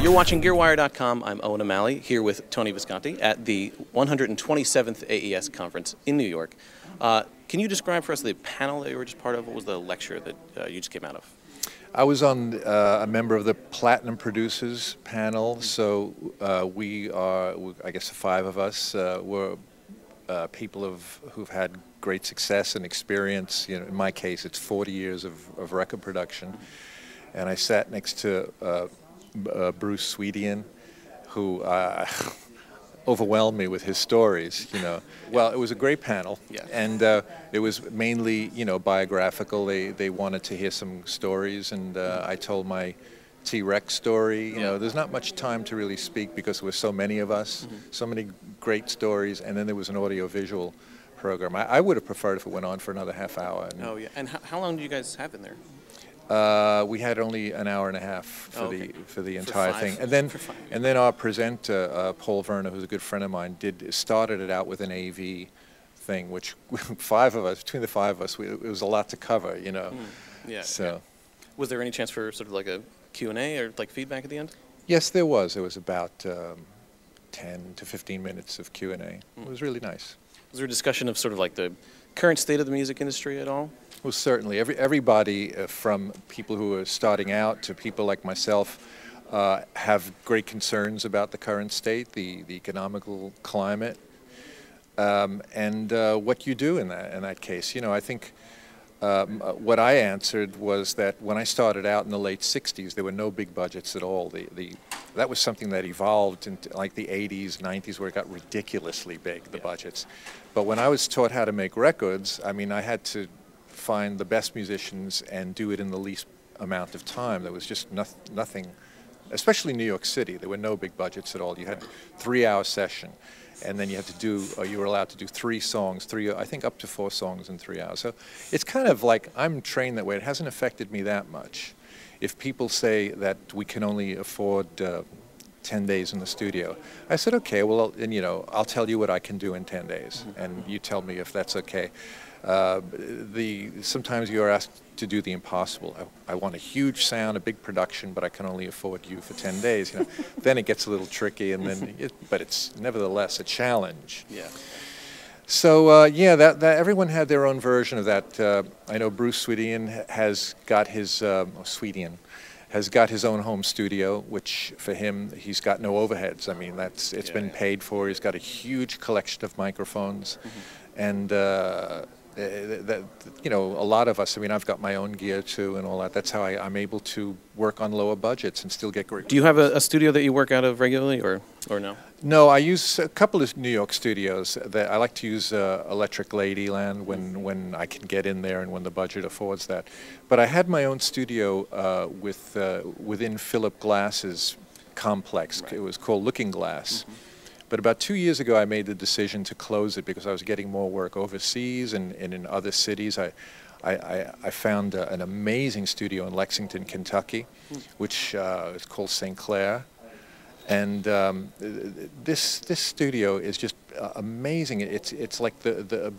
You're watching GearWire.com. I'm Owen O'Malley here with Tony Visconti at the 127th AES conference in New York. Can you describe for us the panel that you were just part of? What was the lecture that you just came out of? I was on a member of the Platinum Producers panel, so we are, I guess the five of us were people who've had great success and experience. You know, in my case, it's 40 years of record production. And I sat next to Bruce Swedian, who overwhelmed me with his stories, you know. Well, it was a great panel, yeah. And it was mainly, you know, biographical. They wanted to hear some stories, and I told my T.Rex story. You know, there's not much time to really speak because there were so many of us, so many great stories, and then there was an audio-visual program. I would have preferred if it went on for another half hour. Oh, yeah. And how long do you guys have in there? We had only an hour and a half for the entire thing, and then our presenter Paul Werner, who's a good friend of mine, started it out with an AV thing, which between the five of us, it was a lot to cover, you know. Yeah. So, yeah. Was there any chance for sort of like a Q&A or like feedback at the end? Yes, there was. There was about 10 to 15 minutes of Q&A. It was really nice. Was there a discussion of sort of like the current state of the music industry at all? Well, certainly. Everybody from people who are starting out to people like myself have great concerns about the current state, the economical climate, and what you do in that case. You know, I think what I answered was that when I started out in the late 60s, there were no big budgets at all. That was something that evolved into like the 80s, 90s, where it got ridiculously big, the budgets. But when I was taught how to make records, I mean, I had to find the best musicians and do it in the least amount of time. There was just nothing, especially New York City. There were no big budgets at all. You had a 3-hour session, and then you had to do, you were allowed to do 3 songs, I think up to 4 songs in 3 hours. So it's kind of like, I'm trained that way. It hasn't affected me that much. If people say that we can only afford 10 days in the studio, I said, okay, well, and you know, I'll tell you what I can do in 10 days, and you tell me if that's okay. Sometimes you are asked to do the impossible. I want a huge sound, a big production, but I can only afford you for 10 days. You know, then it gets a little tricky, and then, but it's nevertheless a challenge. Yeah. So yeah, that everyone had their own version of that. I know Bruce Swedian has got his has got his own home studio, which for him, he's got no overheads. I mean, it's been paid for. He's got a huge collection of microphones, and you know, a lot of us, I mean, I've got my own gear too and all that. That's how I'm able to work on lower budgets and still get great. Do you have a studio that you work out of regularly, or no? No, I use a couple of New York studios. That I like to use Electric Ladyland when I can get in there and when the budget affords that. But I had my own studio within Philip Glass's complex. Right. It was called Looking Glass. But about 2 years ago, I made the decision to close it because I was getting more work overseas and in other cities. I found an amazing studio in Lexington, Kentucky, which is called St. Clair. And this studio is just amazing. It's like the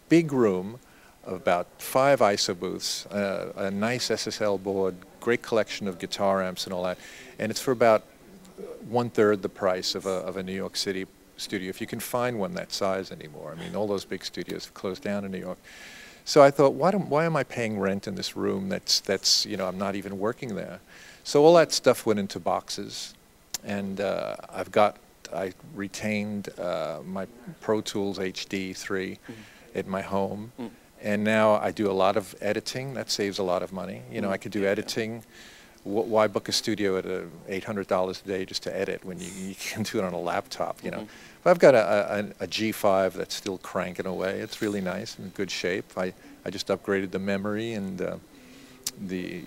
big room of about 5 ISO booths, a nice SSL board, great collection of guitar amps and all that. And it's for about 1/3 the price of a New York City studio, if you can find one that size anymore. I mean, all those big studios have closed down in New York. So I thought, why am I paying rent in this room that's you know, I'm not even working there? So all that stuff went into boxes, and I retained my Pro Tools HD3 at my home, and now I do a lot of editing. That saves a lot of money. You know, I could do editing. Why book a studio at $800 a day just to edit when you can do it on a laptop, you know? But I've got a G5 that's still cranking away. It's really nice, in good shape. I just upgraded the memory, and it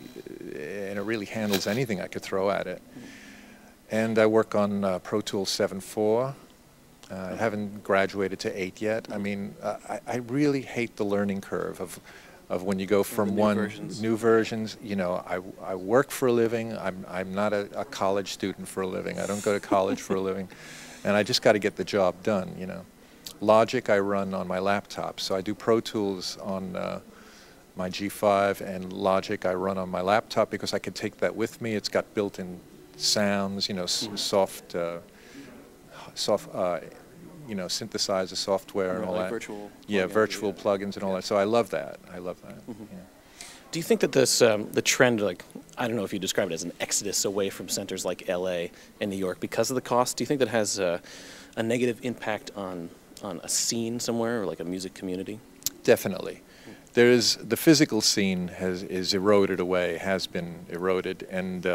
really handles anything I could throw at it. And I work on Pro Tools 7.4. I haven't graduated to 8 yet. I mean, I really hate the learning curve of when you go from new versions. You know, I work for a living. I'm not a college student for a living. I don't go to college for a living, and I just got to get the job done. You know, Logic I run on my laptop, so I do Pro Tools on my G5, and Logic I run on my laptop because I could take that with me. It's got built-in sounds, soft, synthesizer software and all like that. virtual Virtual plugins and all that. So I love that. Yeah. Do you think that this the trend, like, I don't know if you describe it as an exodus away from centers like L.A. and New York because of the cost, do you think that has a negative impact on a scene somewhere, or like a music community? Definitely. The physical scene is eroded away, has been eroded, and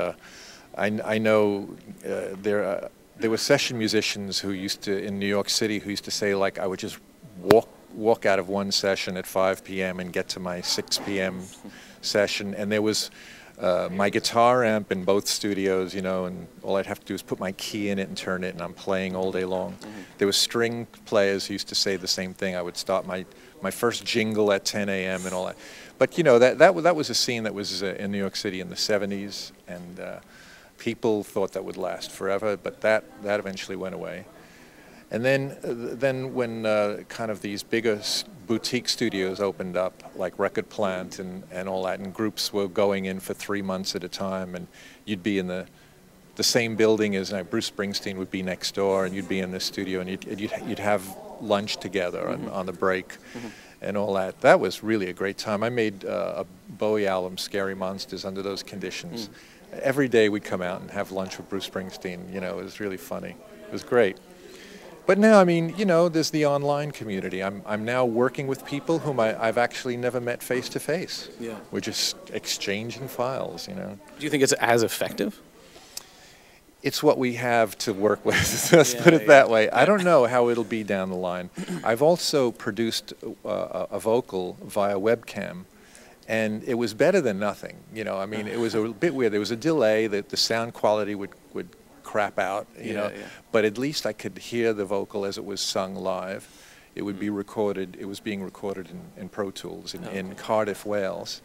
I know there were session musicians who used to, in New York City, who used to say, like, I would just walk out of one session at 5 p.m. and get to my 6 p.m. session, and there was my guitar amp in both studios, and all I'd have to do is put my key in it and turn it, and I'm playing all day long. There were string players who used to say the same thing. I would start my first jingle at 10 a.m. and all that. But that was a scene that was in New York City in the 70s, and people thought that would last forever, but that eventually went away. And then when kind of these bigger boutique studios opened up, like Record Plant and all that, and groups were going in for 3 months at a time, and you'd be in the same building as Bruce Springsteen would be next door, and you'd be in the studio, and you'd have lunch together on the break and all that. That was really a great time. I made a Bowie album, Scary Monsters, under those conditions. Every day we'd come out and have lunch with Bruce Springsteen. It was really funny. It was great. But now, there's the online community. I'm now working with people whom I've actually never met face to face. Yeah. We're just exchanging files, Do you think it's as effective? It's what we have to work with. Let's put it that way. I don't know how it'll be down the line. I've also produced a vocal via webcam, and it was better than nothing. It was a bit weird. There was a delay. The sound quality would crap out, but at least I could hear the vocal as it was sung live. It would be recorded. It was being recorded in Pro Tools in Cardiff, Wales.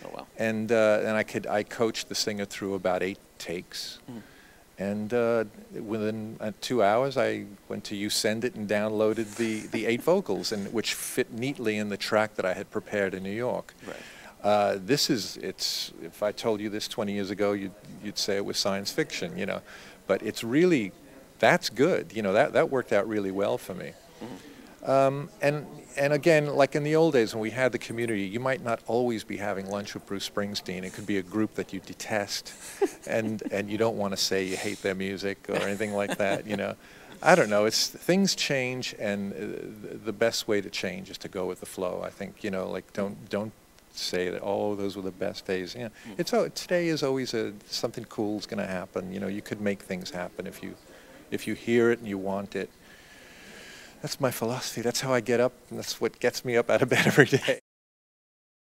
Oh wow! And I coached the singer through about 8 takes. And within 2 hours, I went to Send It and downloaded the 8 vocals, which fit neatly in the track that I had prepared in New York. Right. If I told you this 20 years ago, you'd say it was science fiction, But it's really, that's good. That worked out really well for me. And again, like in the old days when we had the community, you might not always be having lunch with Bruce Springsteen. It could be a group that you detest, and you don't want to say you hate their music or anything like that. I don't know. Things change, and the best way to change is to go with the flow. I think don't say that, oh, those were the best days. Today is always something cool is going to happen. You could make things happen if you hear it and you want it. That's my philosophy. That's how I get up, and that's what gets me up out of bed every day.